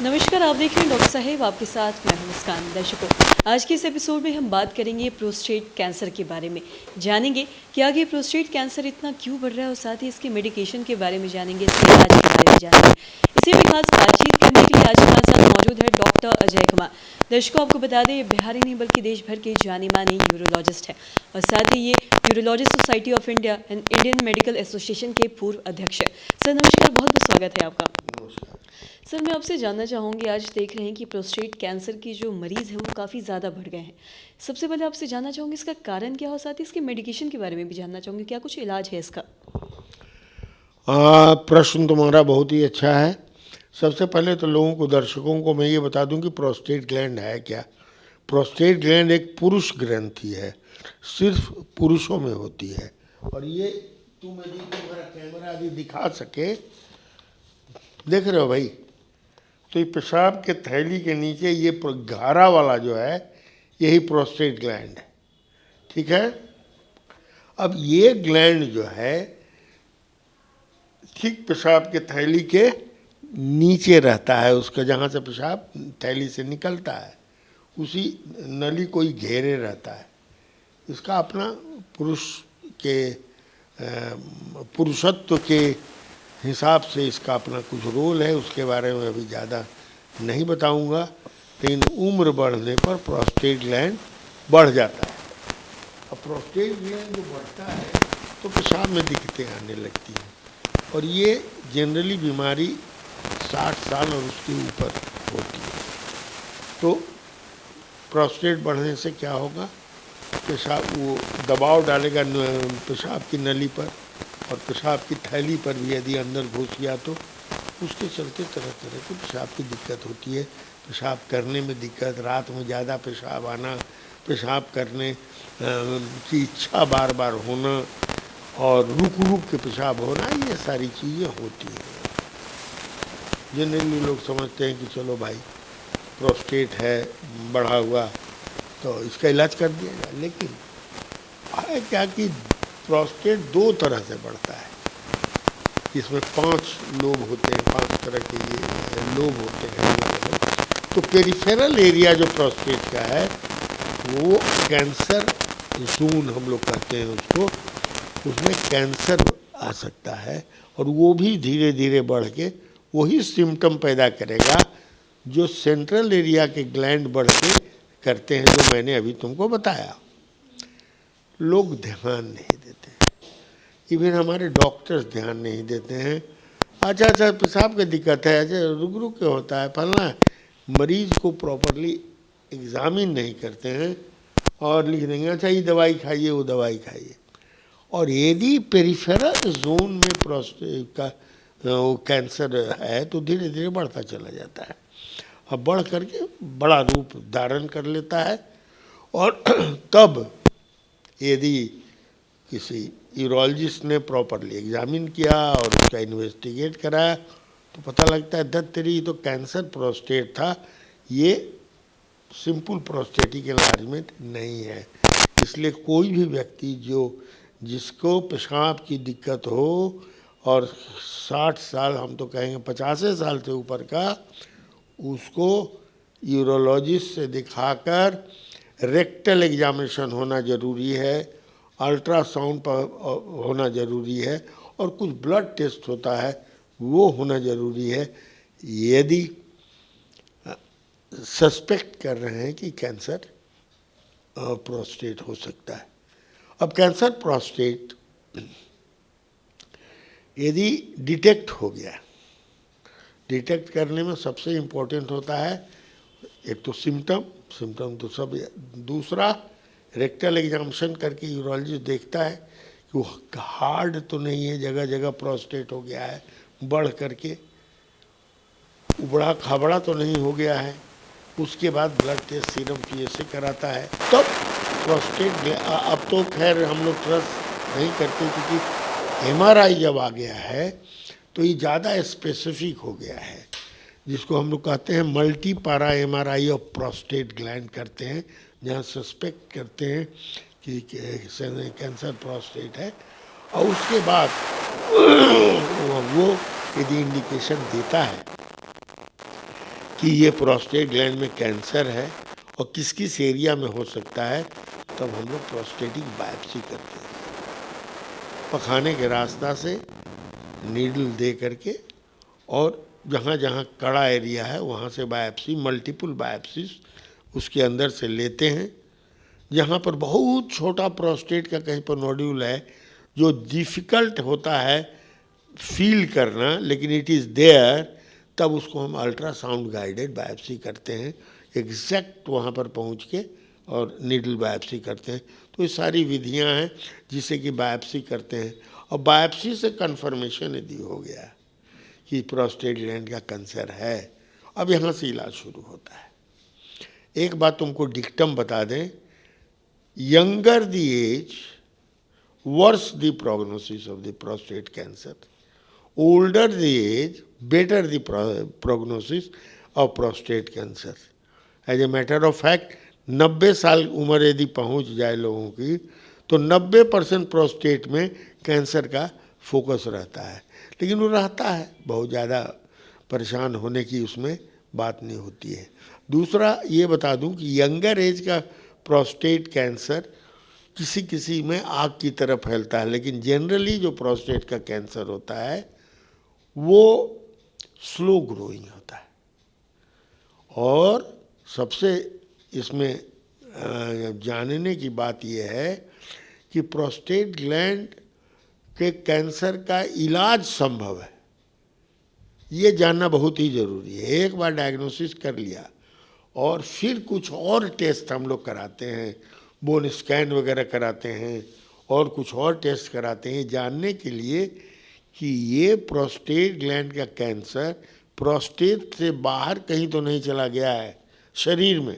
नमस्कार, आप देख रहे हैं डॉक्टर साहेब, आपके साथ मैं हूं मुस्कान। दर्शकों, आज के इस एपिसोड में हम बात करेंगे प्रोस्टेट कैंसर के बारे में। जानेंगे कि आगे प्रोस्टेट कैंसर इतना क्यों बढ़ रहा है और साथ ही इसके मेडिकेशन के बारे में जानेंगे, इसके इलाज के बारे में जानेंगे। इसी में खास बातचीत करने के लिए आज हमारे साथ मौजूद है डॉक्टर अजय कुमार। दर्शकों, आपको बता दें, ये बिहार ही नहीं बल्कि देश भर के जाने माने यूरोलॉजिस्ट हैं और साथ ही ये urologist society of India and Indian medical association के पूर्व अध्यक्ष है। सर नमस्कार, बहुत बहुत स्वागत है आपका। सर, मैं आपसे जानना चाहूँगी, आज देख रहे हैं कि प्रोस्टेट कैंसर की जो मरीज़ हैं वो काफ़ी ज़्यादा बढ़ गए हैं। सबसे पहले आपसे जानना चाहूँगी इसका कारण क्या हो, साथ ही इसके मेडिकेशन के बारे में भी जानना चाहूँगी, क्या कुछ इलाज है इसका? प्रश्न तुम्हारा बहुत ही अच्छा है। सबसे पहले तो लोगों को, दर्शकों को मैं ये बता दूं कि प्रोस्टेट ग्लैंड है क्या। प्रोस्टेट ग्लैंड एक पुरुष ग्रंथि है, सिर्फ पुरुषों में होती है। और ये तुम यदि तुम्हारा कैमरा यदि दिखा सके, देख रहे हो भाई, तो ये पेशाब के थैली के नीचे ये गारा वाला जो है, यही प्रोस्टेट ग्लैंड है। ठीक है। अब ये ग्लैंड जो है ठीक पेशाब के थैली के नीचे रहता है, उसका जहाँ से पेशाब थैली से निकलता है उसी नली को ही घेरे रहता है। इसका अपना पुरुषत्व के हिसाब से इसका अपना कुछ रोल है, उसके बारे में अभी ज़्यादा नहीं बताऊंगा। लेकिन उम्र बढ़ने पर प्रोस्टेट ग्लैंड बढ़ जाता है। अब प्रोस्टेट ग्लैंड जो बढ़ता है तो पेशाब में दिक्कतें आने लगती हैं, और ये जनरली बीमारी 60 साल और उसके ऊपर होती है। तो प्रोस्टेट बढ़ने से क्या होगा, पेशाब वो दबाव डालेगा पेशाब की नली पर, और पेशाब की थैली पर भी यदि अंदर घुस गया तो उसके चलते तरह तरह की पेशाब की दिक्कत होती है। पेशाब करने में दिक्कत, रात में ज़्यादा पेशाब आना, पेशाब करने की इच्छा बार बार होना, और रुक रुक के पेशाब होना, ये सारी चीज़ें होती हैं। जनरली लोग समझते हैं कि चलो भाई प्रोस्टेट है बढ़ा हुआ तो इसका इलाज कर दिया जाए, लेकिन है क्या कि प्रोस्टेट दो तरह से बढ़ता है। इसमें 5 लोब होते हैं, 5 तरह के ये लोब होते हैं। तो पेरिफेरल एरिया जो प्रोस्टेट का है वो कैंसर जोन हम लोग कहते हैं उसको, उसमें कैंसर आ सकता है, और वो भी धीरे धीरे बढ़ के वही सिम्टम पैदा करेगा जो सेंट्रल एरिया के ग्लैंड बढ़ के करते हैं, जो मैंने अभी तुमको बताया। लोग ध्यान नहीं देते, इवन हमारे डॉक्टर्स ध्यान नहीं देते हैं। अच्छा पेशाब की दिक्कत है, अच्छा रुक रुक के होता है फलना, मरीज को प्रॉपरली एग्जामिन नहीं करते हैं और लिख देंगे अच्छा ये दवाई खाइए, वो दवाई खाइए। और यदि पेरिफेरल जोन में प्रोस्टेट का वो कैंसर है तो धीरे धीरे बढ़ता चला जाता है, अब बढ़ करके बड़ा रूप धारण कर लेता है। और तब यदि किसी यूरोलॉजिस्ट ने प्रॉपरली एग्जामिन किया और उसका इन्वेस्टिगेट कराया तो पता लगता है दत्त तेरी तो कैंसर प्रोस्टेट था, ये सिंपल प्रोस्टेटिक एनलार्जमेंट नहीं है। इसलिए कोई भी व्यक्ति जिसको पेशाब की दिक्कत हो और 60 साल, हम तो कहेंगे 50 साल से ऊपर का, उसको यूरोलॉजिस्ट से दिखाकर रेक्टल एग्जामिनेशन होना ज़रूरी है, अल्ट्रासाउंड होना ज़रूरी है, और कुछ ब्लड टेस्ट होता है वो होना ज़रूरी है यदि सस्पेक्ट कर रहे हैं कि कैंसर प्रोस्टेट हो सकता है। अब कैंसर प्रोस्टेट यदि डिटेक्ट हो गया, डिटेक्ट करने में सबसे इम्पोर्टेंट होता है एक तो सिम्टम तो सब, दूसरा रेक्टल एग्जामिनेशन करके यूरोलॉजिस्ट देखता है कि वो हार्ड तो नहीं है, जगह जगह प्रोस्टेट हो गया है बढ़ करके, उबड़ा खाबड़ा तो नहीं हो गया है। उसके बाद ब्लड टेस्ट सीरम PSA कराता है, तब प्रोस्टेट। अब तो खैर हम लोग ट्रस्ट नहीं करते क्योंकि MRI जब आ गया है तो ये ज़्यादा स्पेसिफिक हो गया है, जिसको हम लोग कहते हैं मल्टी पारा MRI ऑफ प्रोस्टेट ग्लैंड करते हैं, जहाँ सस्पेक्ट करते हैं कि कैंसर प्रोस्टेट है। और उसके बाद वो यदि इंडिकेशन देता है कि ये प्रोस्टेट ग्लैंड में कैंसर है और किस किस एरिया में हो सकता है, तब हम लोग प्रोस्टेटिक बायोप्सी करते हैं। पखाने के रास्ता से नीडल दे करके और जहाँ जहाँ कड़ा एरिया है वहाँ से बायोप्सी, मल्टीपल बायोप्सीज उसके अंदर से लेते हैं। जहाँ पर बहुत छोटा प्रोस्टेट का कहीं पर नोड्यूल है जो डिफ़िकल्ट होता है फील करना, लेकिन इट इज़ देयर, तब उसको हम अल्ट्रासाउंड गाइडेड बायोप्सी करते हैं, एग्जैक्ट वहाँ पर पहुँच के और नीडल बायोप्सी करते हैं। तो ये सारी विधियाँ हैं जिससे कि बायोप्सी करते हैं, और बायोप्सी से कन्फर्मेशन यदि हो गया कि प्रोस्टेट ग्लैंड का कैंसर है, अब यहाँ से इलाज शुरू होता है। एक बात तुमको डिक्टम बता दें, younger the age worse the prognosis of the prostate cancer, older the age better the prognosis of prostate cancer. As a matter of fact 90 साल उम्र यदि पहुंच जाए लोगों की तो 90% प्रोस्टेट में कैंसर का फोकस रहता है, लेकिन वो रहता है, बहुत ज़्यादा परेशान होने की उसमें बात नहीं होती है। दूसरा ये बता दूं कि यंगर एज का प्रोस्टेट कैंसर किसी किसी में आग की तरह फैलता है, लेकिन जनरली जो प्रोस्टेट का कैंसर होता है वो स्लो ग्रोइंग होता है। और सबसे इसमें जानने की बात यह है कि प्रोस्टेट ग्लैंड के कैंसर का इलाज संभव है, ये जानना बहुत ही ज़रूरी है। एक बार डायग्नोसिस कर लिया और फिर कुछ और टेस्ट हम लोग कराते हैं, बोन स्कैन वगैरह कराते हैं और कुछ और टेस्ट कराते हैं जानने के लिए कि ये प्रोस्टेट ग्लैंड का कैंसर प्रोस्टेट से बाहर कहीं तो नहीं चला गया है शरीर में।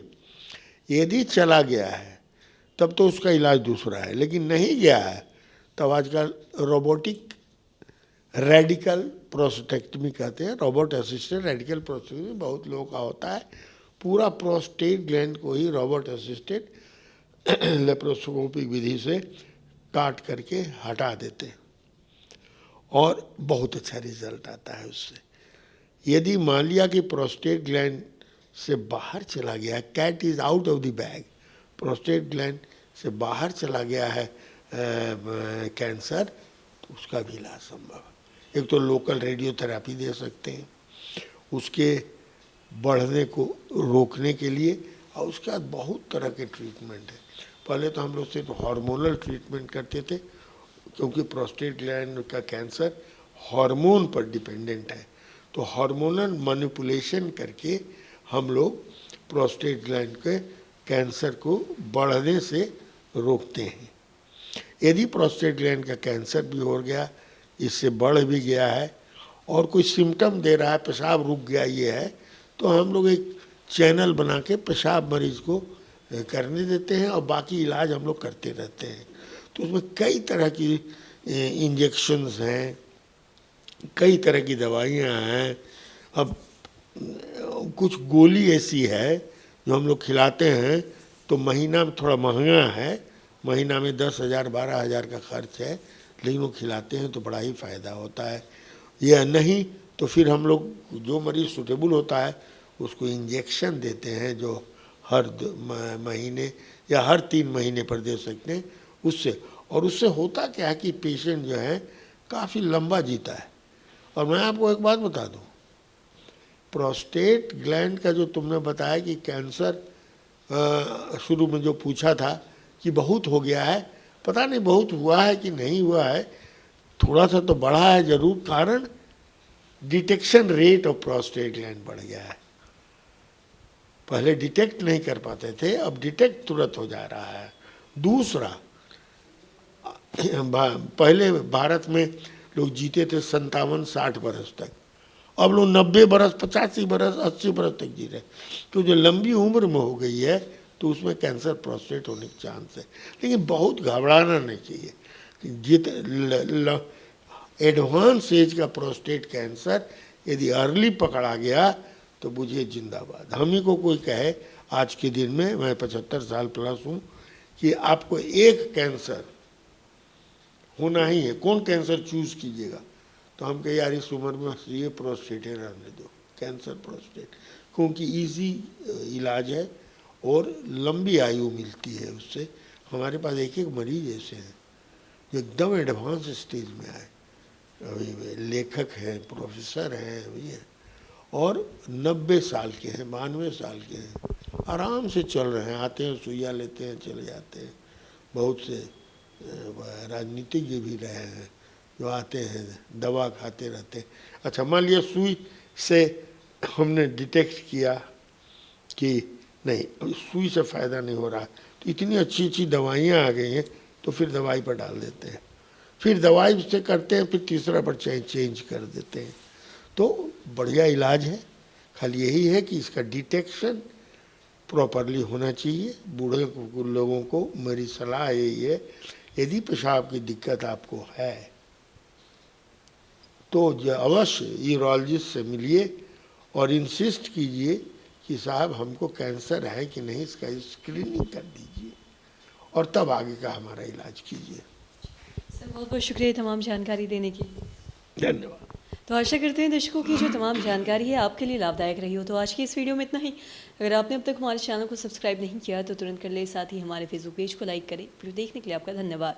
यदि चला गया है तब तो उसका इलाज दूसरा है, लेकिन नहीं गया है तब आजकल रोबोटिक रेडिकल प्रोस्टेक्टमी कहते हैं, रोबोट असिस्टेड रेडिकल प्रोस्टेक्टमी बहुत लोगों का होता है। पूरा प्रोस्टेट ग्लैंड को ही रोबोट असिस्टेड लेप्रोस्कोपिक विधि से काट करके हटा देते हैं और बहुत अच्छा रिजल्ट आता है उससे। यदि मान लिया कि प्रोस्टेट ग्लैंड से बाहर चला गया, cat is out of the bag, prostate gland से बाहर चला गया है कैंसर, तो उसका भी इलाज संभव है। एक तो लोकल रेडियोथेरेपी दे सकते हैं उसके बढ़ने को रोकने के लिए, और उसके बाद बहुत तरह के ट्रीटमेंट है। पहले तो हम लोग सिर्फ हार्मोनल ट्रीटमेंट करते थे, क्योंकि प्रोस्टेट ग्लैंड का कैंसर हार्मोन पर डिपेंडेंट है, तो हार्मोनल मैनिपुलेशन करके हम लोग प्रोस्टेट ग्लैंड के कैंसर को बढ़ने से रोकते हैं। यदि प्रोस्टेट ग्लैंड का कैंसर भी हो गया, इससे बढ़ भी गया है और कोई सिम्टम दे रहा है, पेशाब रुक गया ये है, तो हम लोग एक चैनल बना के पेशाब मरीज को करने देते हैं और बाकी इलाज हम लोग करते रहते हैं। तो उसमें कई तरह की इंजेक्शंस हैं, कई तरह की दवाइयाँ हैं। अब कुछ गोली ऐसी है जो हम लोग खिलाते हैं तो महीना में थोड़ा महंगा है, महीना में 10,000 12,000 का खर्च है, लेकिन वो खिलाते हैं तो बड़ा ही फ़ायदा होता है। या नहीं तो फिर हम लोग जो मरीज़ सूटेबल होता है उसको इंजेक्शन देते हैं, जो हर महीने या हर 3 महीने पर दे सकते हैं उससे। और उससे होता क्या है कि पेशेंट जो है काफ़ी लंबा जीता है। और मैं आपको एक बात बता दूं, प्रोस्टेट ग्लैंड का जो तुमने बताया कि कैंसर शुरू में जो पूछा था कि बहुत हो गया है, पता नहीं बहुत हुआ है कि नहीं हुआ है, थोड़ा सा तो बढ़ा है ज़रूर, कारण detection rate of prostate gland बढ़ गया है। पहले डिटेक्ट नहीं कर पाते थे, अब डिटेक्ट तुरंत हो जा रहा है। दूसरा, पहले भारत में लोग जीते थे 57-60 बरस तक, अब लोग 90 बरस 85 बरस 80 बरस तक जी रहे। तो जो लंबी उम्र में हो गई है तो उसमें कैंसर प्रोस्टेट होने के चांस है, लेकिन बहुत घबराना नहीं चाहिए। जित एडवांस एज का प्रोस्टेट कैंसर यदि अर्ली पकड़ा गया तो बुझिए जिंदाबाद। हम ही को कोई कहे आज के दिन में, मैं 75 साल प्लस हूँ, कि आपको एक कैंसर होना ही है, कौन कैंसर चूज कीजिएगा, तो हम कहे यार इस उम्र में ये प्रोस्टेट रहने दो। कैंसर प्रोस्टेट, क्योंकि इजी इलाज है और लंबी आयु मिलती है उससे। हमारे पास एक एक मरीज ऐसे हैं जो एकदम एडवांस स्टेज में आए, अभी लेखक हैं, प्रोफेसर हैं, अभी हैं, और 90 साल के हैं, 92 साल के हैं, आराम से चल रहे हैं, आते हैं, सुइया लेते हैं, चले जाते हैं। बहुत से राजनीतिज्ञ भी रहे हैं जो आते हैं, दवा खाते रहते हैं। अच्छा, मान लिया सुई से हमने डिटेक्ट किया कि नहीं, सुई से फ़ायदा नहीं हो रहा, तो इतनी अच्छी अच्छी दवाइयाँ आ गई हैं, तो फिर दवाई पर डाल देते हैं, फिर दवाई से करते हैं, फिर तीसरा पर चेंज कर देते हैं। तो बढ़िया इलाज है, खाली यही है कि इसका डिटेक्शन प्रॉपरली होना चाहिए। बूढ़े लोगों को मेरी सलाह यही है, यदि पेशाब की दिक्कत आपको है तो अवश्य यूरोलॉजिस्ट से मिलिए और इंसिस्ट कीजिए कि साहब हमको कैंसर है कि नहीं, इसका स्क्रीनिंग कर दीजिए और तब आगे का हमारा इलाज कीजिए। सर बहुत बहुत शुक्रिया तमाम जानकारी देने के लिए। धन्यवाद। तो आशा करते हैं दर्शकों की जो तमाम जानकारी है आपके लिए लाभदायक रही हो। तो आज की इस वीडियो में इतना ही। अगर आपने अब तक हमारे चैनल को सब्सक्राइब नहीं किया तो तुरंत कर ले, साथ ही हमारे फेसबुक पेज को लाइक करें। वीडियो देखने के लिए आपका धन्यवाद।